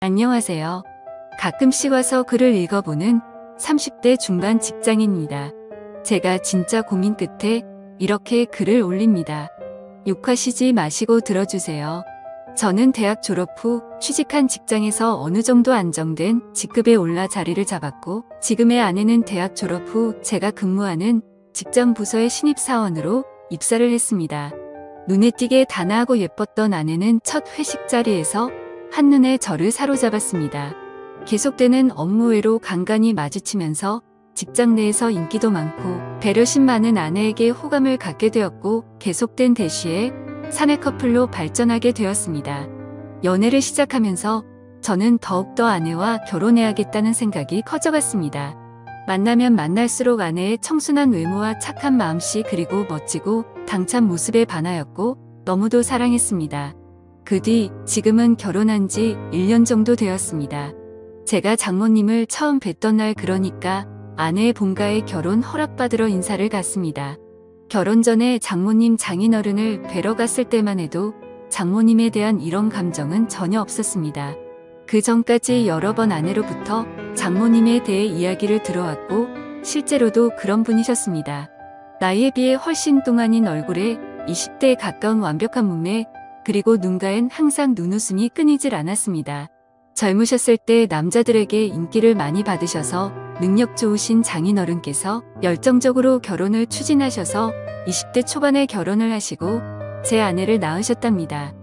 안녕하세요. 가끔씩 와서 글을 읽어보는 30대 중반 직장인입니다. 제가 진짜 고민 끝에 이렇게 글을 올립니다. 욕하시지 마시고 들어주세요. 저는 대학 졸업 후 취직한 직장에서 어느 정도 안정된 직급에 올라 자리를 잡았고, 지금의 아내는 대학 졸업 후 제가 근무하는 직장 부서의 신입사원으로 입사를 했습니다. 눈에 띄게 단아하고 예뻤던 아내는 첫 회식 자리에서 한눈에 저를 사로잡았습니다. 계속되는 업무 외로 간간히 마주치면서 직장 내에서 인기도 많고 배려심 많은 아내에게 호감을 갖게 되었고, 계속된 대시에 사내 커플로 발전하게 되었습니다. 연애를 시작하면서 저는 더욱더 아내와 결혼해야겠다는 생각이 커져갔습니다. 만나면 만날수록 아내의 청순한 외모와 착한 마음씨, 그리고 멋지고 당찬 모습에 반하였고 너무도 사랑했습니다. 그 뒤 지금은 결혼한 지 1년 정도 되었습니다. 제가 장모님을 처음 뵀던 날, 그러니까 아내의 본가에 결혼 허락받으러 인사를 갔습니다. 결혼 전에 장모님 장인어른을 뵈러 갔을 때만 해도 장모님에 대한 이런 감정은 전혀 없었습니다. 그 전까지 여러 번 아내로부터 장모님에 대해 이야기를 들어왔고 실제로도 그런 분이셨습니다. 나이에 비해 훨씬 동안인 얼굴에 20대에 가까운 완벽한 몸매, 그리고 눈가엔 항상 눈웃음이 끊이질 않았습니다. 젊으셨을 때 남자들에게 인기를 많이 받으셔서 능력 좋으신 장인어른께서 열정적으로 결혼을 추진하셔서 20대 초반에 결혼을 하시고 제 아내를 낳으셨답니다.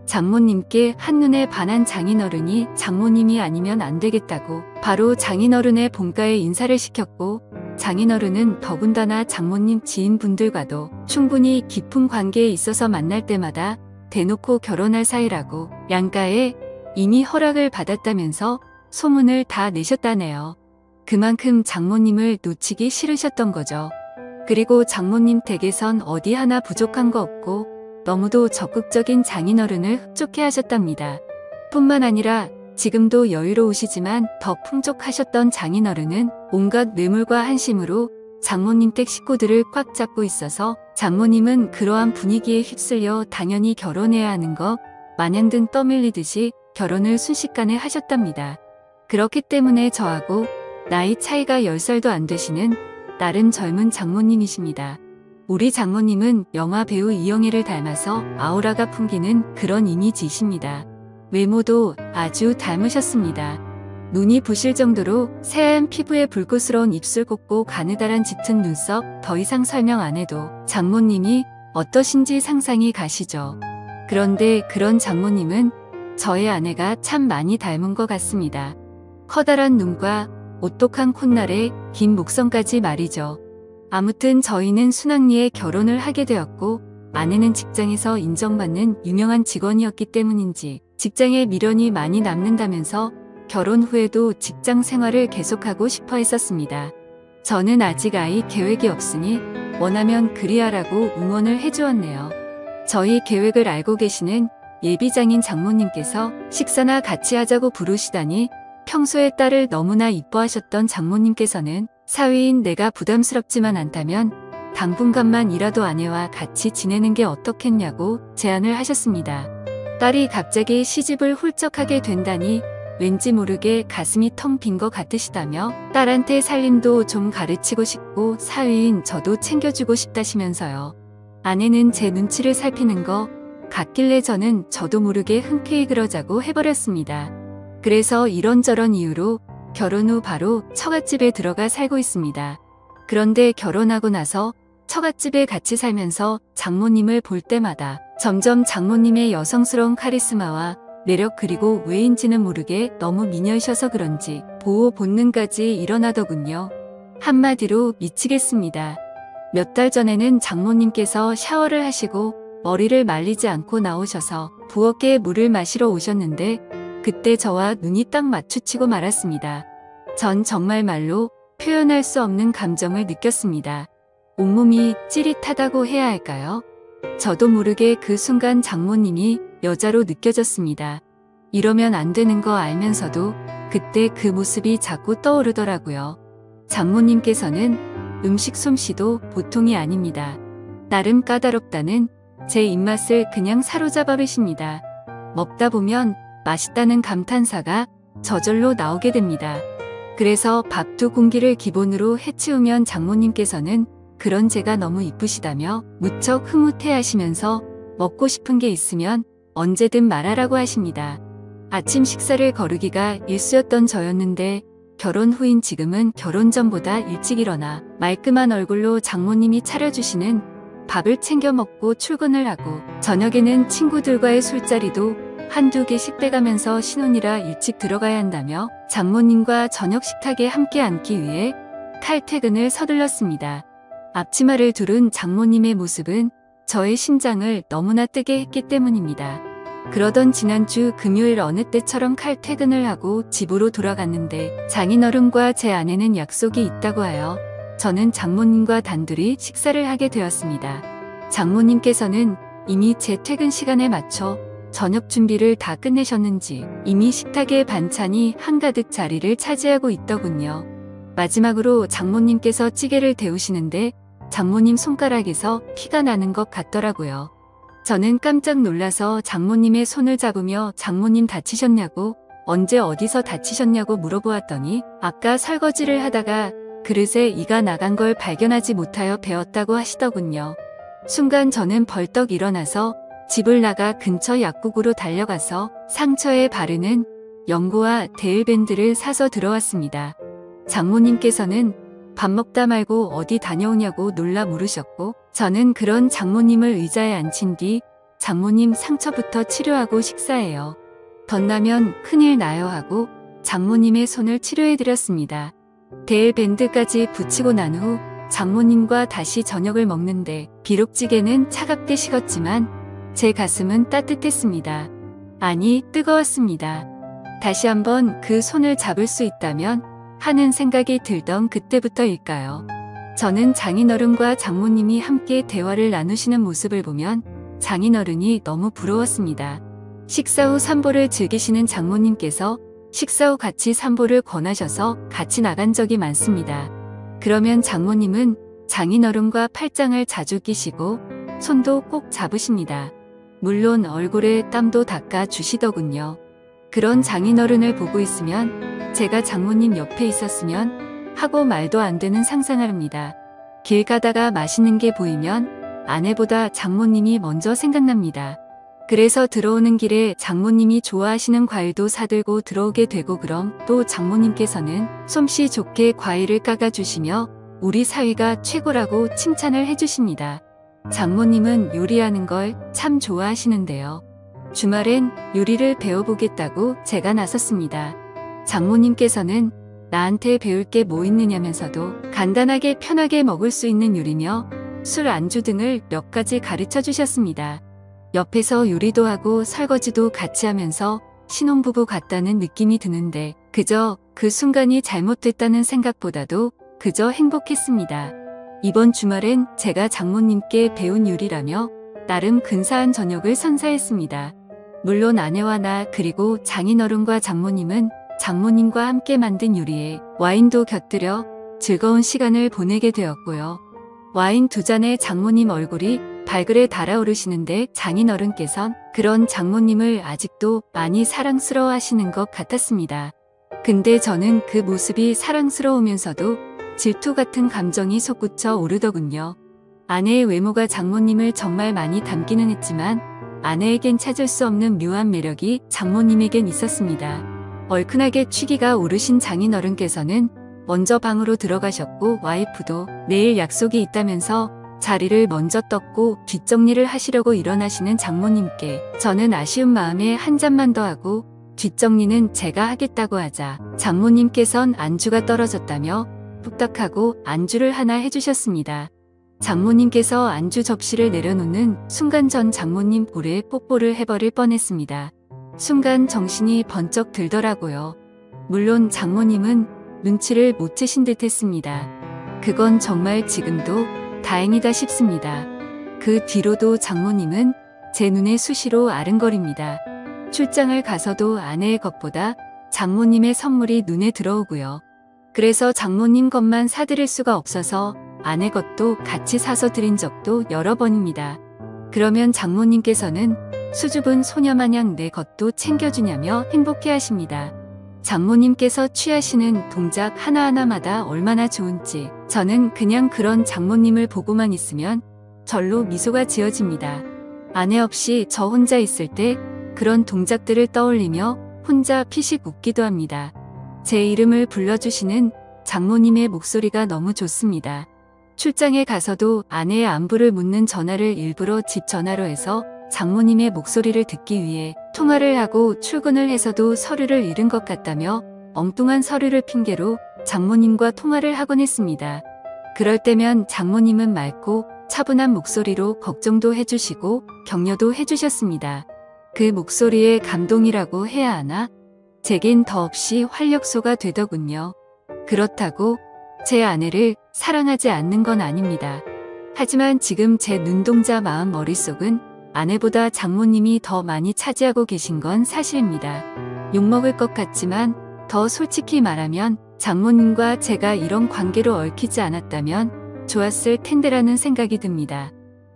장모님께 한눈에 반한 장인어른이 장모님이 아니면 안 되겠다고 바로 장인어른의 본가에 인사를 시켰고, 장인어른은 더군다나 장모님 지인분들과도 충분히 깊은 관계에 있어서 만날 때마다 대놓고 결혼할 사이라고 양가에 이미 허락을 받았다면서 소문을 다 내셨다네요. 그만큼 장모님을 놓치기 싫으셨던 거죠. 그리고 장모님 댁에선 어디 하나 부족한 거 없고 너무도 적극적인 장인어른을 흡족해 하셨답니다. 뿐만 아니라 지금도 여유로우시지만 더 풍족하셨던 장인어른은 온갖 뇌물과 한심으로 장모님 댁 식구들을 꽉 잡고 있어서 장모님은 그러한 분위기에 휩쓸려 당연히 결혼해야 하는 것 마냥 등 떠밀리듯이 결혼을 순식간에 하셨답니다. 그렇기 때문에 저하고 나이 차이가 10살도 안 되시는 나름 젊은 장모님이십니다. 우리 장모님은 영화 배우 이영애를 닮아서 아우라가 풍기는 그런 이미지이십니다. 외모도 아주 닮으셨습니다. 눈이 부실 정도로 새하얀 피부에 불꽃스러운 입술, 곱고 가느다란 짙은 눈썹, 더 이상 설명 안 해도 장모님이 어떠신지 상상이 가시죠. 그런데 그런 장모님은 저의 아내가 참 많이 닮은 것 같습니다. 커다란 눈과 오똑한 콧날에 긴 목선까지 말이죠. 아무튼 저희는 순학리에 결혼을 하게 되었고, 아내는 직장에서 인정받는 유명한 직원이었기 때문인지 직장에 미련이 많이 남는다면서 결혼 후에도 직장 생활을 계속하고 싶어 했었습니다. 저는 아직 아이 계획이 없으니 원하면 그리하라고 응원을 해주었네요. 저희 계획을 알고 계시는 예비장인 장모님께서 식사나 같이 하자고 부르시다니, 평소에 딸을 너무나 이뻐하셨던 장모님께서는 사위인 내가 부담스럽지만 않다면 당분간만이라도 아내와 같이 지내는 게 어떻겠냐고 제안을 하셨습니다. 딸이 갑자기 시집을 훌쩍 하게 된다니 왠지 모르게 가슴이 텅 빈 것 같으시다며 딸한테 살림도 좀 가르치고 싶고 사위인 저도 챙겨주고 싶다시면서요. 아내는 제 눈치를 살피는 거 같길래 저는 저도 모르게 흔쾌히 그러자고 해버렸습니다. 그래서 이런저런 이유로 결혼 후 바로 처갓집에 들어가 살고 있습니다. 그런데 결혼하고 나서 처갓집에 같이 살면서 장모님을 볼 때마다 점점 장모님의 여성스러운 카리스마와 매력, 그리고 왜인지는 모르게 너무 미녀이셔서 그런지 보호 본능까지 일어나더군요. 한마디로 미치겠습니다. 몇 달 전에는 장모님께서 샤워를 하시고 머리를 말리지 않고 나오셔서 부엌에 물을 마시러 오셨는데 그때 저와 눈이 딱 마주치고 말았습니다. 전 정말 말로 표현할 수 없는 감정을 느꼈습니다. 온몸이 찌릿하다고 해야 할까요? 저도 모르게 그 순간 장모님이 여자로 느껴졌습니다. 이러면 안 되는 거 알면서도 그때 그 모습이 자꾸 떠오르더라고요. 장모님께서는 음식 솜씨도 보통이 아닙니다. 나름 까다롭다는 제 입맛을 그냥 사로잡아 버리십니다. 먹다 보면 맛있다는 감탄사가 저절로 나오게 됩니다. 그래서 밥 2공기를 기본으로 해치우면 장모님께서는 그런 제가 너무 이쁘시다며 무척 흐뭇해하시면서 먹고 싶은 게 있으면 언제든 말하라고 하십니다. 아침 식사를 거르기가 일쑤였던 저였는데 결혼 후인 지금은 결혼 전보다 일찍 일어나 말끔한 얼굴로 장모님이 차려주시는 밥을 챙겨 먹고 출근을 하고 저녁에는 친구들과의 술자리도 한두 개씩 빼가면서 신혼이라 일찍 들어가야 한다며 장모님과 저녁 식탁에 함께 앉기 위해 칼퇴근을 서둘렀습니다. 앞치마를 두른 장모님의 모습은 저의 심장을 너무나 뜨게 했기 때문입니다. 그러던 지난주 금요일 어느 때처럼 칼퇴근을 하고 집으로 돌아갔는데 장인어른과 제 아내는 약속이 있다고 하여 저는 장모님과 단둘이 식사를 하게 되었습니다. 장모님께서는 이미 제 퇴근 시간에 맞춰 저녁 준비를 다 끝내셨는지 이미 식탁에 반찬이 한가득 자리를 차지하고 있더군요. 마지막으로 장모님께서 찌개를 데우시는데 장모님 손가락에서 피가 나는 것 같더라고요. 저는 깜짝 놀라서 장모님의 손을 잡으며 장모님 다치셨냐고 언제 어디서 다치셨냐고 물어보았더니 아까 설거지를 하다가 그릇에 이가 나간 걸 발견하지 못하여 베었다고 하시더군요. 순간 저는 벌떡 일어나서 집을 나가 근처 약국으로 달려가서 상처에 바르는 연고와 데일밴드를 사서 들어왔습니다. 장모님께서는 밥 먹다 말고 어디 다녀오냐고 놀라 물으셨고 저는 그런 장모님을 의자에 앉힌 뒤 장모님 상처부터 치료하고 식사해요. 덧나면 큰일 나요 하고 장모님의 손을 치료해드렸습니다. 데일밴드까지 붙이고 난 후 장모님과 다시 저녁을 먹는데 비록 찌개는 차갑게 식었지만 제 가슴은 따뜻했습니다. 아니, 뜨거웠습니다. 다시 한번 그 손을 잡을 수 있다면 하는 생각이 들던 그때부터일까요? 저는 장인어른과 장모님이 함께 대화를 나누시는 모습을 보면 장인어른이 너무 부러웠습니다. 식사 후 산보를 즐기시는 장모님께서 식사 후 같이 산보를 권하셔서 같이 나간 적이 많습니다. 그러면 장모님은 장인어른과 팔짱을 자주 끼시고 손도 꼭 잡으십니다. 물론 얼굴에 땀도 닦아 주시더군요. 그런 장인어른을 보고 있으면 제가 장모님 옆에 있었으면 하고 말도 안 되는 상상을 합니다. 길 가다가 맛있는 게 보이면 아내보다 장모님이 먼저 생각납니다. 그래서 들어오는 길에 장모님이 좋아하시는 과일도 사들고 들어오게 되고 그럼 또 장모님께서는 솜씨 좋게 과일을 깎아주시며 우리 사위가 최고라고 칭찬을 해주십니다. 장모님은 요리하는 걸 참 좋아하시는데요. 주말엔 요리를 배워보겠다고 제가 나섰습니다. 장모님께서는 나한테 배울 게 뭐 있느냐면서도 간단하게 편하게 먹을 수 있는 요리며 술 안주 등을 몇 가지 가르쳐 주셨습니다. 옆에서 요리도 하고 설거지도 같이 하면서 신혼부부 같다는 느낌이 드는데 그저 그 순간이 잘못됐다는 생각보다도 그저 행복했습니다. 이번 주말엔 제가 장모님께 배운 요리라며 나름 근사한 저녁을 선사했습니다. 물론 아내와 나 그리고 장인어른과 장모님은 장모님과 함께 만든 요리에 와인도 곁들여 즐거운 시간을 보내게 되었고요. 와인 2잔에 장모님 얼굴이 발그레 달아오르시는데 장인어른께선 그런 장모님을 아직도 많이 사랑스러워 하시는 것 같았습니다. 근데 저는 그 모습이 사랑스러우면서도 질투 같은 감정이 솟구쳐 오르더군요. 아내의 외모가 장모님을 정말 많이 닮기는 했지만 아내에겐 찾을 수 없는 묘한 매력이 장모님에겐 있었습니다. 얼큰하게 취기가 오르신 장인어른께서는 먼저 방으로 들어가셨고 와이프도 내일 약속이 있다면서 자리를 먼저 떴고 뒷정리를 하시려고 일어나시는 장모님께 저는 아쉬운 마음에 한 잔만 더 하고 뒷정리는 제가 하겠다고 하자 장모님께선 안주가 떨어졌다며 뚝딱하고 안주를 하나 해주셨습니다. 장모님께서 안주 접시를 내려놓는 순간 전 장모님 볼에 뽀뽀를 해버릴 뻔했습니다. 순간 정신이 번쩍 들더라고요. 물론 장모님은 눈치를 못 채신 듯 했습니다. 그건 정말 지금도 다행이다 싶습니다. 그 뒤로도 장모님은 제 눈에 수시로 아른거립니다. 출장을 가서도 아내의 것보다 장모님의 선물이 눈에 들어오고요. 그래서 장모님 것만 사드릴 수가 없어서 아내 것도 같이 사서 드린 적도 여러 번입니다. 그러면 장모님께서는 수줍은 소녀마냥 내 것도 챙겨주냐며 행복해 하십니다. 장모님께서 취하시는 동작 하나하나마다 얼마나 좋은지 저는 그냥 그런 장모님을 보고만 있으면 절로 미소가 지어집니다. 아내 없이 저 혼자 있을 때 그런 동작들을 떠올리며 혼자 피식 웃기도 합니다. 제 이름을 불러주시는 장모님의 목소리가 너무 좋습니다. 출장에 가서도 아내의 안부를 묻는 전화를 일부러 집 전화로 해서 장모님의 목소리를 듣기 위해 통화를 하고 출근을 해서도 서류를 잃은 것 같다며 엉뚱한 서류를 핑계로 장모님과 통화를 하곤 했습니다. 그럴 때면 장모님은 맑고 차분한 목소리로 걱정도 해주시고 격려도 해주셨습니다. 그 목소리에 감동이라고 해야 하나? 제겐 더없이 활력소가 되더군요. 그렇다고 제 아내를 사랑하지 않는 건 아닙니다. 하지만 지금 제 눈동자 마음 머릿속은 아내보다 장모님이 더 많이 차지하고 계신 건 사실입니다. 욕먹을 것 같지만 더 솔직히 말하면 장모님과 제가 이런 관계로 얽히지 않았다면 좋았을 텐데라는 생각이 듭니다.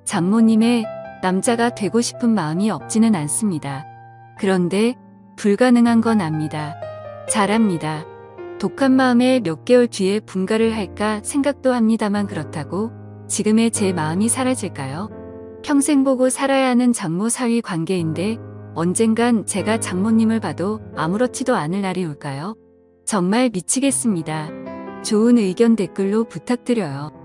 장모님의 남자가 되고 싶은 마음이 없지는 않습니다. 그런데 불가능한 건 압니다. 잘합니다. 독한 마음에 몇 개월 뒤에 분가를 할까 생각도 합니다만 그렇다고 지금의 제 마음이 사라질까요? 평생 보고 살아야 하는 장모 사위 관계인데 언젠간 제가 장모님을 봐도 아무렇지도 않을 날이 올까요? 정말 미치겠습니다. 좋은 의견 댓글로 부탁드려요.